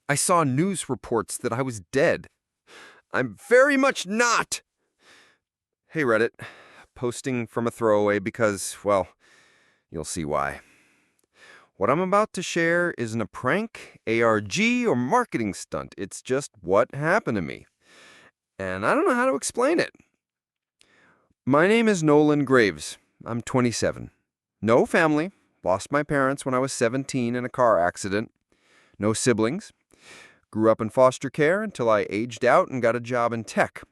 I saw news reports that I was dead. I'm very much not! Hey Reddit, posting from a throwaway because, well, you'll see why. What I'm about to share isn't a prank, ARG, or marketing stunt. It's just what happened to me. And I don't know how to explain it. My name is Nolan Graves. I'm 27. No family. Lost my parents when I was 17 in a car accident. No siblings. Grew up in foster care until I aged out and got a job in tech.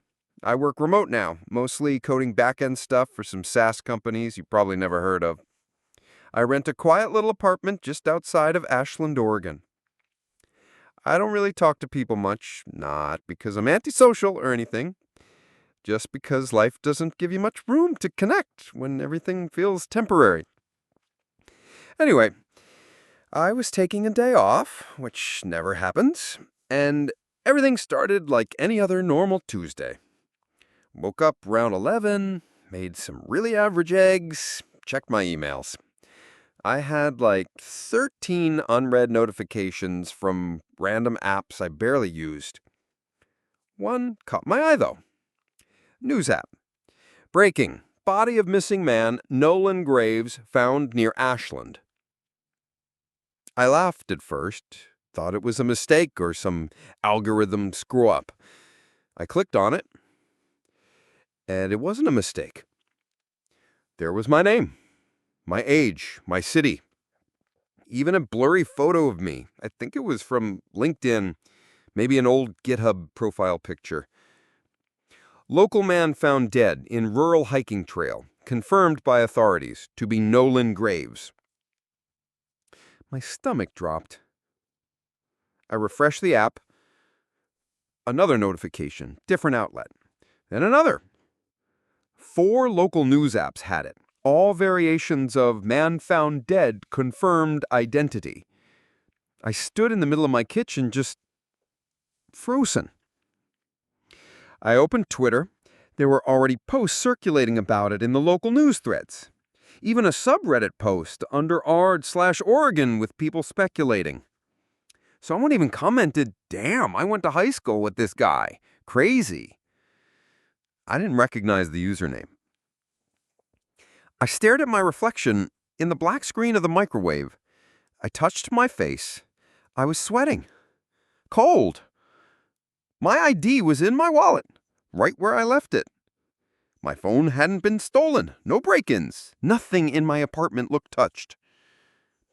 I work remote now, mostly coding back-end stuff for some SaaS companies you probably never heard of. I rent a quiet little apartment just outside of Ashland, Oregon. I don't really talk to people much, not because I'm antisocial or anything, just because life doesn't give you much room to connect when everything feels temporary. Anyway, I was taking a day off, which never happens, and everything started like any other normal Tuesday. Woke up around 11, made some really average eggs, checked my emails. I had like 13 unread notifications from random apps I barely used. One caught my eye, though. News app. Breaking. Body of missing man, Nolan Graves, found near Ashland. I laughed at first, thought it was a mistake or some algorithm screw-up. I clicked on it, and it wasn't a mistake. There was my name, my age, my city, even a blurry photo of me. I think it was from LinkedIn, maybe an old GitHub profile picture. Local man found dead in rural hiking trail, confirmed by authorities to be Nolan Graves. My stomach dropped. I refreshed the app. Another notification, different outlet. Then another. 4 local news apps had it. All variations of man found dead confirmed identity. I stood in the middle of my kitchen just frozen. I opened Twitter. There were already posts circulating about it in the local news threads. Even a subreddit post under r/Oregon with people speculating. Someone even commented, "Damn, I went to high school with this guy. Crazy." I didn't recognize the username. I stared at my reflection in the black screen of the microwave. I touched my face. I was sweating. Cold. My ID was in my wallet, right where I left it. My phone hadn't been stolen. No break-ins. Nothing in my apartment looked touched.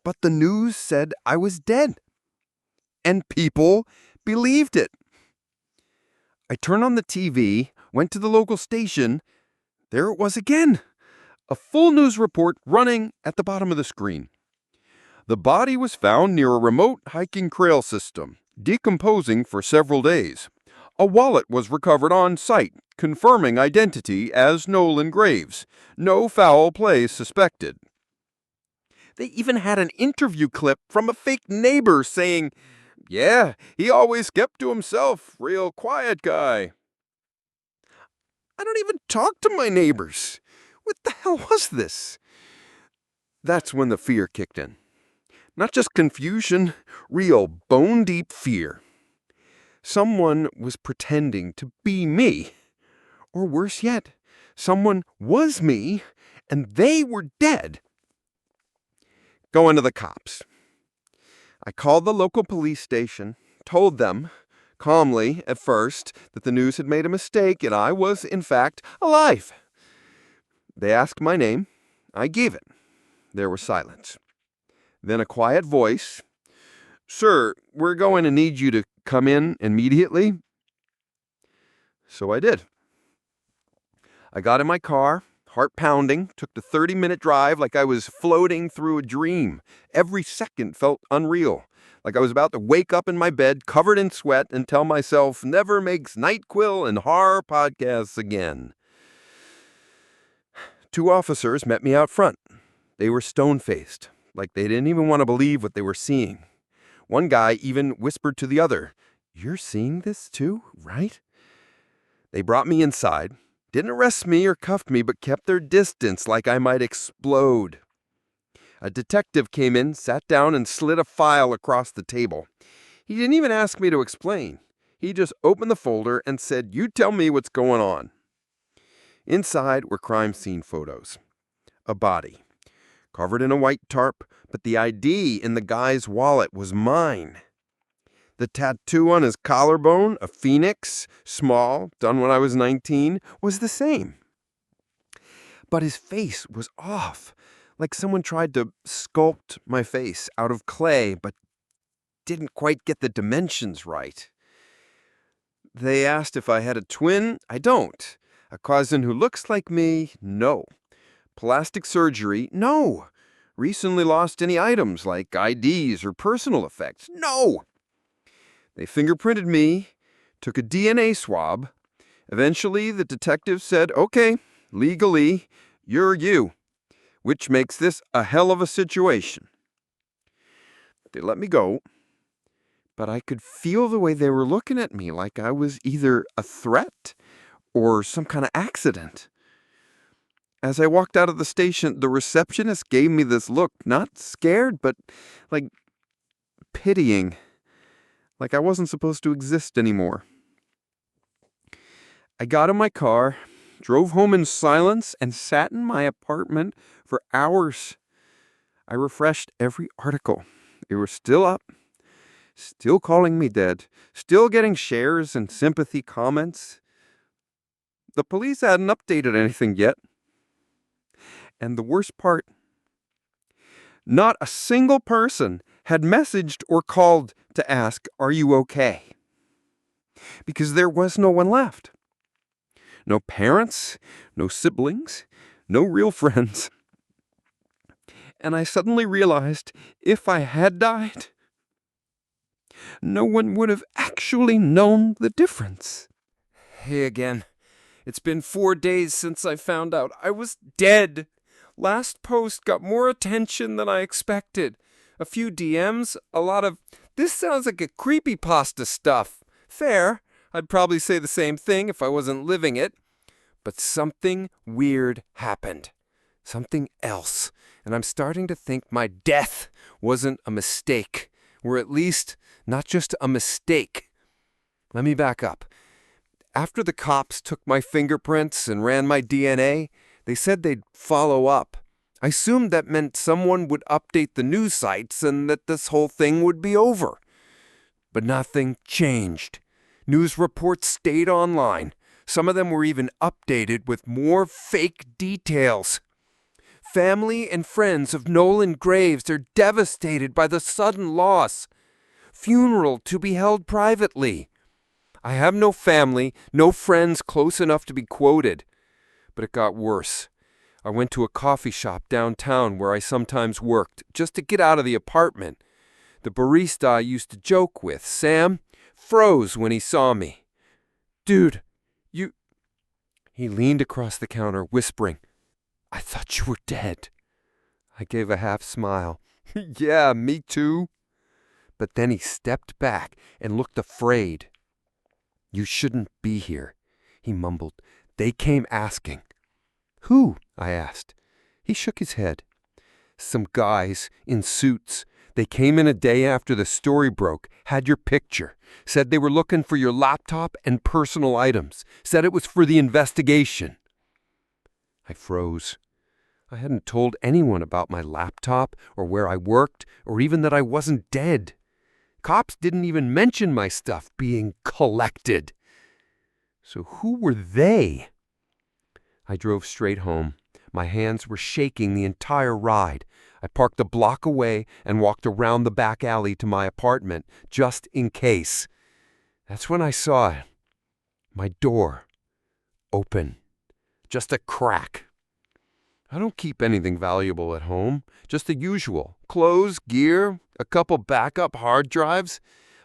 But the news said I was dead. And people believed it. I turned on the TV, went to the local station. There it was again. A full news report running at the bottom of the screen. The body was found near a remote hiking trail system, decomposing for several days. A wallet was recovered on site, confirming identity as Nolan Graves. No foul play suspected. They even had an interview clip from a fake neighbor saying, "Yeah, he always kept to himself, real quiet guy." I don't even talk to my neighbors. What the hell was this? That's when the fear kicked in. Not just confusion, real bone-deep fear. Someone was pretending to be me. Or worse yet, someone was me, and they were dead. Going to the cops. I called the local police station, told them, calmly at first, that the news had made a mistake and I was, in fact, alive. They asked my name. I gave it. There was silence. Then a quiet voice. "Sir, we're going to need you to come in immediately." So I did. I got in my car, heart pounding, took the 30-minute drive like I was floating through a dream. Every second felt unreal, like I was about to wake up in my bed covered in sweat and tell myself never makes NyQuil and horror podcasts again. 2 officers met me out front. They were stone-faced, like they didn't even want to believe what they were seeing. One guy even whispered to the other, "You're seeing this too, right?" They brought me inside, didn't arrest me or cuff me, but kept their distance like I might explode. A detective came in, sat down, and slid a file across the table. He didn't even ask me to explain. He just opened the folder and said, "You tell me what's going on." Inside were crime scene photos. A body, covered in a white tarp, but the ID in the guy's wallet was mine. The tattoo on his collarbone, a phoenix, small, done when I was 19, was the same. But his face was off, like someone tried to sculpt my face out of clay, but didn't quite get the dimensions right. They asked if I had a twin. I don't. A cousin who looks like me? No. Plastic surgery? No. Recently lost any items like IDs or personal effects? No. They fingerprinted me, took a DNA swab. Eventually, the detective said, "Okay, legally, you're you," which makes this a hell of a situation. They let me go, but I could feel the way they were looking at me like I was either a threat or some kind of accident. As I walked out of the station, the receptionist gave me this look, not scared, but like pitying, like I wasn't supposed to exist anymore. I got in my car, drove home in silence, and sat in my apartment for hours. I refreshed every article. They were still up, still calling me dead, still getting shares and sympathy comments. The police hadn't updated anything yet. And the worst part, not a single person had messaged or called to ask, "Are you okay?" Because there was no one left. No parents, no siblings, no real friends. And I suddenly realized if I had died, no one would have actually known the difference. Hey again. It's been 4 days since I found out I was dead. Last post got more attention than I expected. A few DMs, a lot of, "This sounds like a creepypasta stuff." Fair. I'd probably say the same thing if I wasn't living it. But something weird happened. Something else. And I'm starting to think my death wasn't a mistake. Or at least not just a mistake. Let me back up. After the cops took my fingerprints and ran my DNA, they said they'd follow up. I assumed that meant someone would update the news sites and that this whole thing would be over. But nothing changed. News reports stayed online. Some of them were even updated with more fake details. Family and friends of Nolan Graves are devastated by the sudden loss. Funeral to be held privately. I have no family, no friends close enough to be quoted. But it got worse. I went to a coffee shop downtown where I sometimes worked, just to get out of the apartment. The barista I used to joke with, Sam, froze when he saw me. "Dude, you..." He leaned across the counter, whispering, "I thought you were dead." I gave a half smile. "Yeah, me too." But then he stepped back and looked afraid. "You shouldn't be here," he mumbled. "They came asking." "Who?" I asked. He shook his head. "Some guys in suits. They came in a day after the story broke, had your picture, said they were looking for your laptop and personal items, said it was for the investigation." I froze. I hadn't told anyone about my laptop or where I worked or even that I wasn't dead. Cops didn't even mention my stuff being collected. So who were they? I drove straight home. My hands were shaking the entire ride. I parked a block away and walked around the back alley to my apartment, just in case. That's when I saw it. My door. Open. Just a crack. I don't keep anything valuable at home. Just the usual. Clothes, gear, a couple backup hard drives.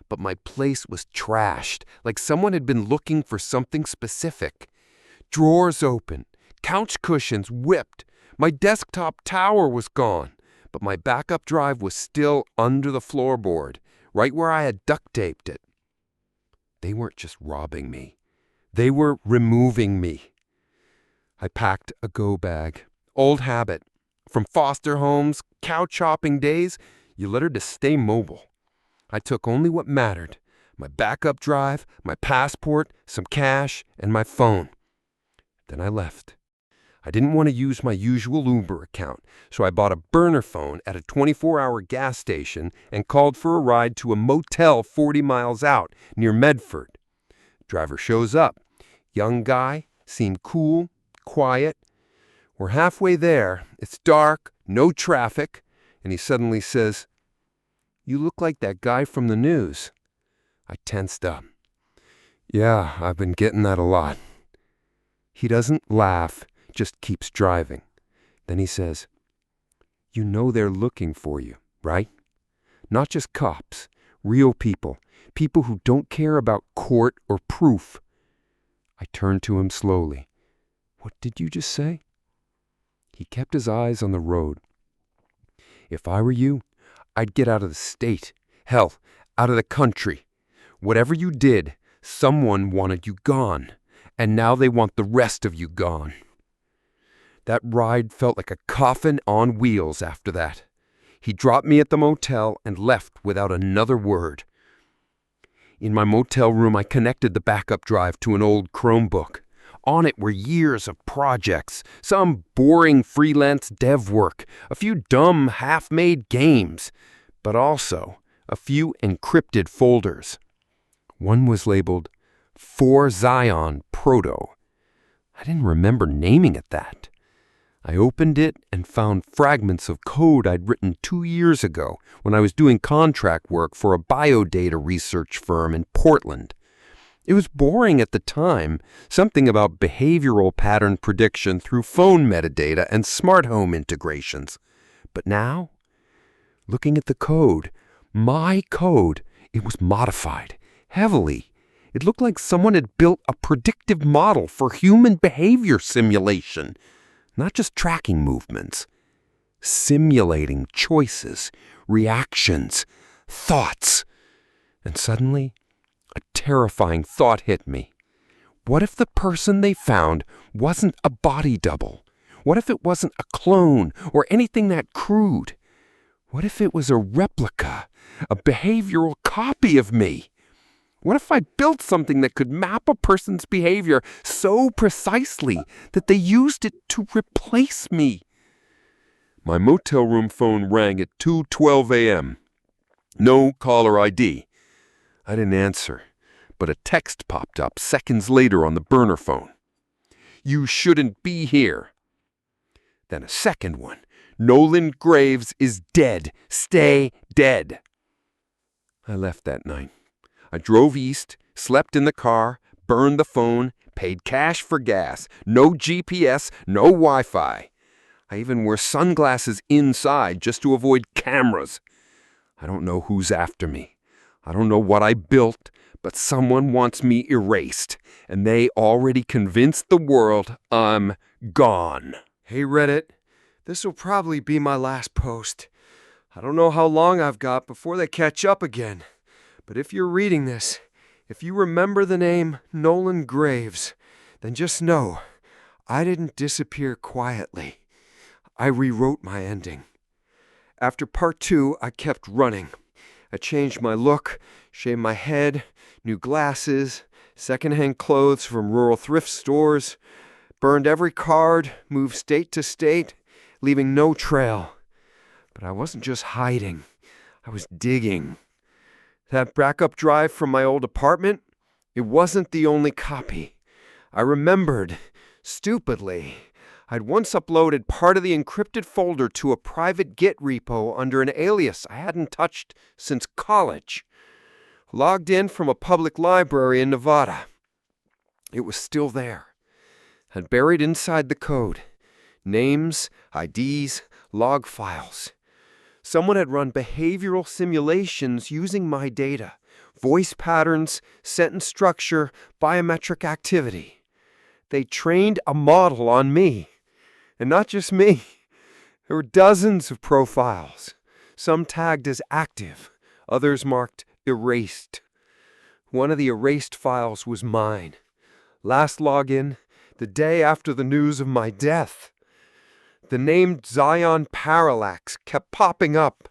But my place was trashed, like someone had been looking for something specific. Drawers open. Couch cushions whipped. My desktop tower was gone. But my backup drive was still under the floorboard, right where I had duct taped it. They weren't just robbing me. They were removing me. I packed a go bag. Old habit. From foster homes, couch hopping days, you learn to stay mobile. I took only what mattered: my backup drive, my passport, some cash, and my phone. Then I left. I didn't want to use my usual Uber account, so I bought a burner phone at a 24-hour gas station and called for a ride to a motel 40 miles out near Medford. Driver shows up. Young guy, seemed cool, quiet. We're halfway there. It's dark, no traffic, and he suddenly says, "You look like that guy from the news." I tensed up. "Yeah, I've been getting that a lot." He doesn't laugh, just keeps driving. Then he says, "You know they're looking for you, right? Not just cops, real people, people who don't care about court or proof." I turned to him slowly. "What did you just say?" He kept his eyes on the road. "If I were you, I'd get out of the state. Hell, out of the country. Whatever you did, someone wanted you gone, and now they want the rest of you gone." That ride felt like a coffin on wheels after that. He dropped me at the motel and left without another word. In my motel room, I connected the backup drive to an old Chromebook. On it were years of projects, some boring freelance dev work, a few dumb half-made games, but also a few encrypted folders. One was labeled For Zion Proto. I didn't remember naming it that. I opened it and found fragments of code I'd written 2 years ago when I was doing contract work for a biodata research firm in Portland. It was boring at the time, something about behavioral pattern prediction through phone metadata and smart home integrations. But now, looking at the code, my code, it was modified, heavily. It looked like someone had built a predictive model for human behavior simulation. Not just tracking movements, simulating choices, reactions, thoughts. And suddenly, a terrifying thought hit me. What if the person they found wasn't a body double? What if it wasn't a clone or anything that crude? What if it was a replica, a behavioral copy of me? What if I built something that could map a person's behavior so precisely that they used it to replace me? My motel room phone rang at 2:12 a.m. No caller ID. I didn't answer, but a text popped up seconds later on the burner phone. "You shouldn't be here." Then a second one. "Nolan Graves is dead. Stay dead." I left that night. I drove east, slept in the car, burned the phone, paid cash for gas, no GPS, no Wi-Fi. I even wore sunglasses inside just to avoid cameras. I don't know who's after me. I don't know what I built, but someone wants me erased, and they already convinced the world I'm gone. Hey Reddit, this will probably be my last post. I don't know how long I've got before they catch up again. But if you're reading this, if you remember the name Nolan Graves, then just know I didn't disappear quietly. I rewrote my ending. After part 2, I kept running. I changed my look, shaved my head, new glasses, secondhand clothes from rural thrift stores, burned every card, moved state to state, leaving no trail. But I wasn't just hiding. I was digging. That backup drive from my old apartment, it wasn't the only copy. I remembered, stupidly, I'd once uploaded part of the encrypted folder to a private Git repo under an alias I hadn't touched since college. Logged in from a public library in Nevada. It was still there, and buried inside the code. Names, IDs, log files. Someone had run behavioral simulations using my data, voice patterns, sentence structure, biometric activity. They trained a model on me. And not just me. There were dozens of profiles, some tagged as active, others marked erased. One of the erased files was mine. Last login, the day after the news of my death. The name Zion Parallax kept popping up.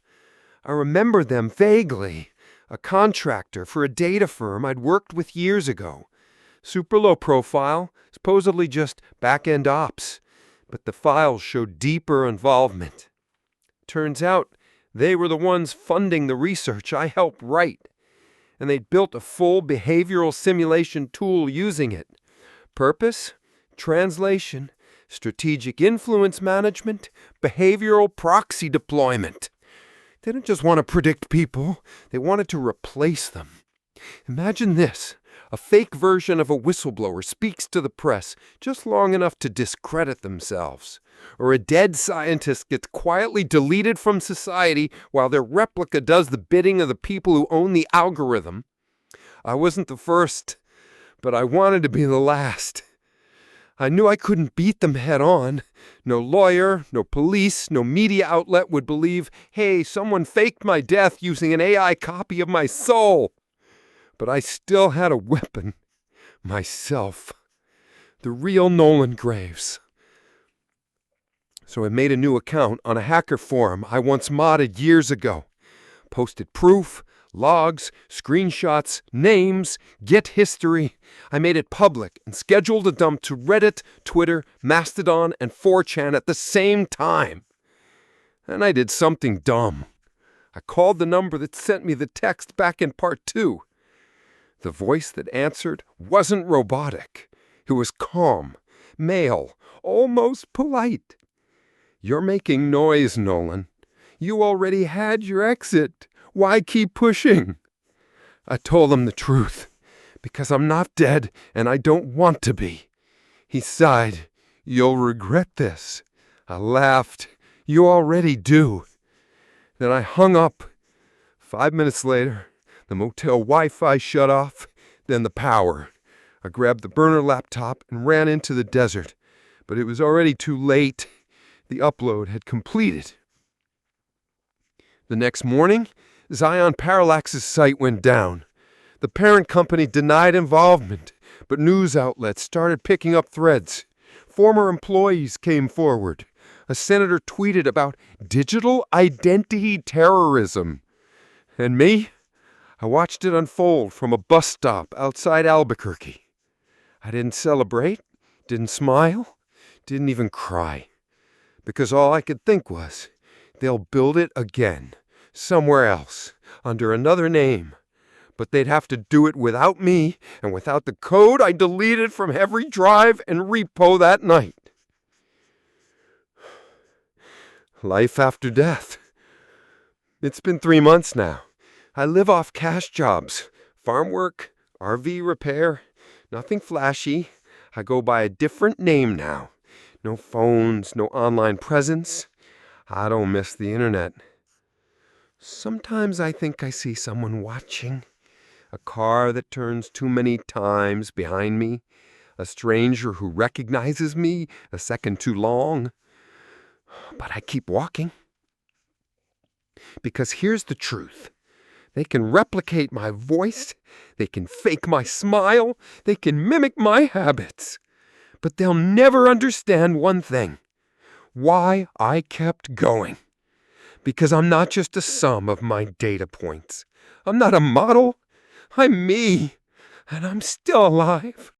I remembered them vaguely. a contractor for a data firm I'd worked with years ago. Super low profile, supposedly just back-end ops, but the files showed deeper involvement. Turns out they were the ones funding the research I helped write, and they'd built a full behavioral simulation tool using it. Purpose, translation, strategic influence management, behavioral proxy deployment. They didn't just want to predict people, they wanted to replace them. Imagine this. A fake version of a whistleblower speaks to the press just long enough to discredit themselves. Or a dead scientist gets quietly deleted from society while their replica does the bidding of the people who own the algorithm. I wasn't the first, but I wanted to be the last. I knew I couldn't beat them head on. No lawyer, no police, no media outlet would believe, hey, someone faked my death using an AI copy of my soul. But I still had a weapon. Myself. The real Nolan Graves. So I made a new account on a hacker forum I once modded years ago. Posted proof, logs, screenshots, names, get history. I made it public and scheduled a dump to Reddit, Twitter, Mastodon, and 4chan at the same time. And I did something dumb. I called the number that sent me the text back in part 2. The voice that answered wasn't robotic. It was calm, male, almost polite. You're making noise, Nolan. You already had your exit. Why keep pushing? I told him the truth, because I'm not dead and I don't want to be. He sighed. You'll regret this. I laughed. You already do. Then I hung up. 5 minutes later, the motel Wi-Fi shut off, then the power. I grabbed the burner laptop and ran into the desert, but it was already too late. The upload had completed. The next morning, Zion Parallax's site went down. The parent company denied involvement, but news outlets started picking up threads. Former employees came forward. A senator tweeted about digital identity terrorism. And me? I watched it unfold from a bus stop outside Albuquerque. I didn't celebrate, didn't smile, didn't even cry. Because all I could think was, they'll build it again, somewhere else, under another name. But they'd have to do it without me and without the code I deleted from every drive and repo that night. Life after death. It's been 3 months now. I live off cash jobs, farm work, RV repair, nothing flashy. I go by a different name now. No phones, no online presence. I don't miss the internet. Sometimes I think I see someone watching. A car that turns too many times behind me. A stranger who recognizes me a second too long. But I keep walking. Because here's the truth. They can replicate my voice. They can fake my smile. They can mimic my habits. But they'll never understand one thing. Why I kept going. Because I'm not just a sum of my data points. I'm not a model. I'm me. And I'm still alive.